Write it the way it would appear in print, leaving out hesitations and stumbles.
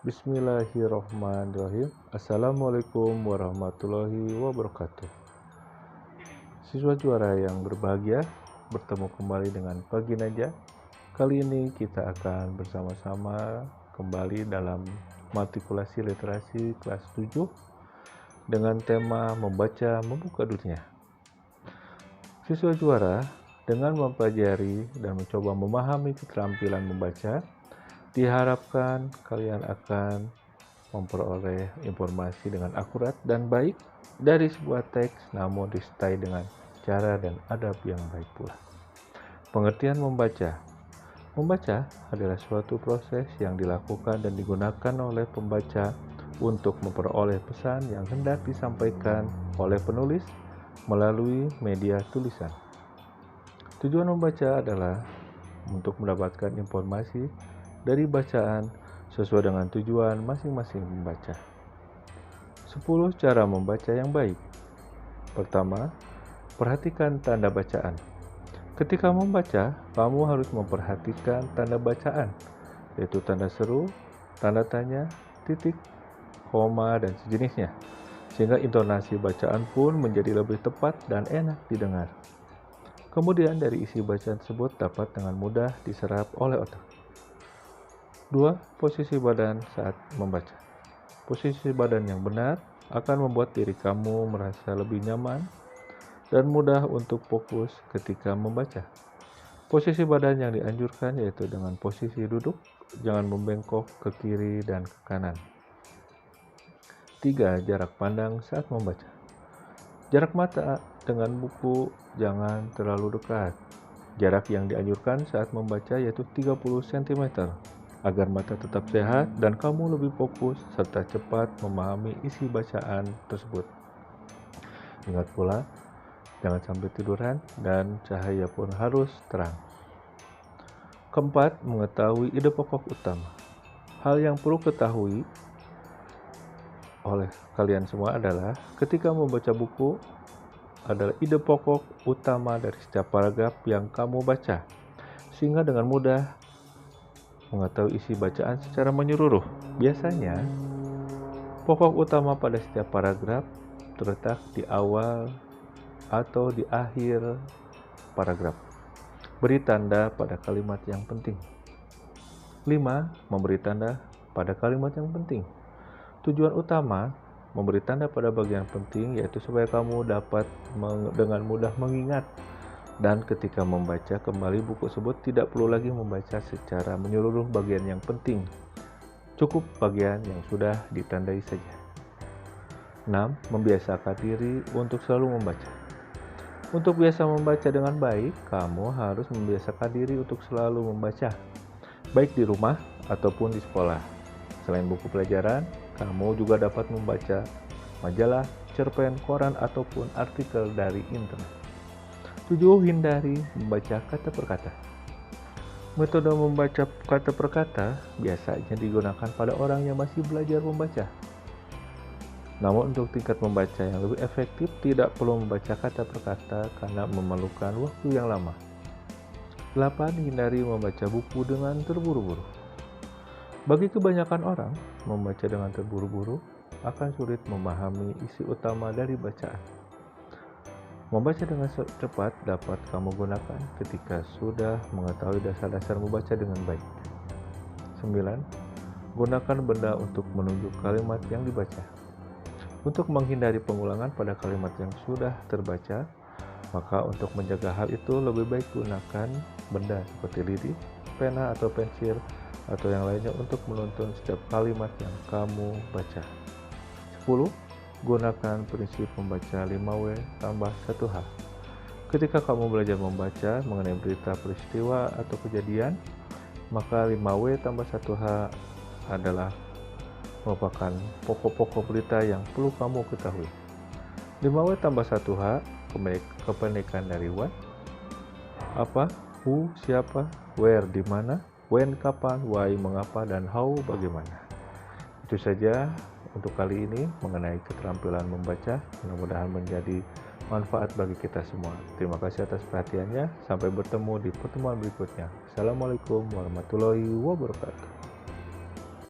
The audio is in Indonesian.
Bismillahirrahmanirrahim. Assalamualaikum warahmatullahi wabarakatuh. Siswa juara yang berbahagia, bertemu kembali dengan Pagi Naja. Kali ini kita akan bersama-sama kembali dalam matrikulasi literasi kelas 7 dengan tema membaca membuka dunia. Siswa juara dengan mempelajari dan mencoba memahami keterampilan membaca, diharapkan kalian akan memperoleh informasi dengan akurat dan baik dari sebuah teks, namun disertai dengan cara dan adab yang baik pula. Pengertian membaca. Membaca adalah suatu proses yang dilakukan dan digunakan oleh pembaca untuk memperoleh pesan yang hendak disampaikan oleh penulis melalui media tulisan. Tujuan membaca adalah untuk mendapatkan informasi dari bacaan sesuai dengan tujuan masing-masing membaca. 10 cara membaca yang baik. Pertama, perhatikan tanda bacaan. Ketika membaca, kamu harus memperhatikan tanda bacaan, yaitu tanda seru, tanda tanya, titik, koma, dan sejenisnya, sehingga intonasi bacaan pun menjadi lebih tepat dan enak didengar. Kemudian dari isi bacaan tersebut dapat dengan mudah diserap oleh otak. 2. Posisi badan saat membaca. Posisi badan yang benar akan membuat diri kamu merasa lebih nyaman dan mudah untuk fokus ketika membaca. Posisi badan yang dianjurkan yaitu dengan posisi duduk, jangan membengkok ke kiri dan ke kanan. 3. Jarak pandang saat membaca. Jarak mata dengan buku jangan terlalu dekat. Jarak yang dianjurkan saat membaca yaitu 30 cm agar mata tetap sehat dan kamu lebih fokus serta cepat memahami isi bacaan tersebut. Ingat pula, jangan sampai tiduran dan cahaya pun harus terang. Keempat, mengetahui ide pokok utama. Hal yang perlu ketahui oleh kalian semua adalah ketika membaca buku adalah ide pokok utama dari setiap paragraf yang kamu baca, sehingga dengan mudah mengetahui isi bacaan secara menyeluruh. Biasanya, pokok utama pada setiap paragraf terletak di awal atau di akhir paragraf. Beri tanda pada kalimat yang penting. 5. Memberi tanda pada kalimat yang penting. Tujuan utama memberi tanda pada bagian penting yaitu supaya kamu dapat dengan mudah mengingat dan ketika membaca kembali buku tersebut tidak perlu lagi membaca secara menyeluruh bagian yang penting. Cukup bagian yang sudah ditandai saja. 6. Membiasakan diri untuk selalu membaca. Untuk biasa membaca dengan baik, kamu harus membiasakan diri untuk selalu membaca, baik di rumah ataupun di sekolah. Selain buku pelajaran, kamu juga dapat membaca majalah, cerpen, koran, ataupun artikel dari internet. 7. Hindari membaca kata per kata. Metode membaca kata per kata biasanya digunakan pada orang yang masih belajar membaca. Namun untuk tingkat membaca yang lebih efektif tidak perlu membaca kata per kata karena memerlukan waktu yang lama. 8. Hindari membaca buku dengan terburu-buru. Bagi kebanyakan orang, membaca dengan terburu-buru akan sulit memahami isi utama dari bacaan. Membaca dengan cepat dapat kamu gunakan ketika sudah mengetahui dasar-dasar membaca dengan baik. 9. Gunakan benda untuk menunjuk kalimat yang dibaca. Untuk menghindari pengulangan pada kalimat yang sudah terbaca, maka untuk menjaga hal itu lebih baik gunakan benda seperti lidi, pena atau pensil, atau yang lainnya untuk menuntun setiap kalimat yang kamu baca. 10. Gunakan prinsip membaca 5W tambah 1H. Ketika kamu belajar membaca mengenai berita peristiwa atau kejadian, maka 5W tambah 1H adalah merupakan pokok-pokok berita yang perlu kamu ketahui. 5W tambah 1H kependekan dari what, apa, who, siapa, where, di mana, when, kapan, why, mengapa, dan how, bagaimana. Itu saja untuk kali ini mengenai keterampilan membaca. Mudah-mudahan menjadi manfaat bagi kita semua. Terima kasih atas perhatiannya. Sampai bertemu di pertemuan berikutnya. Assalamualaikum warahmatullahi wabarakatuh.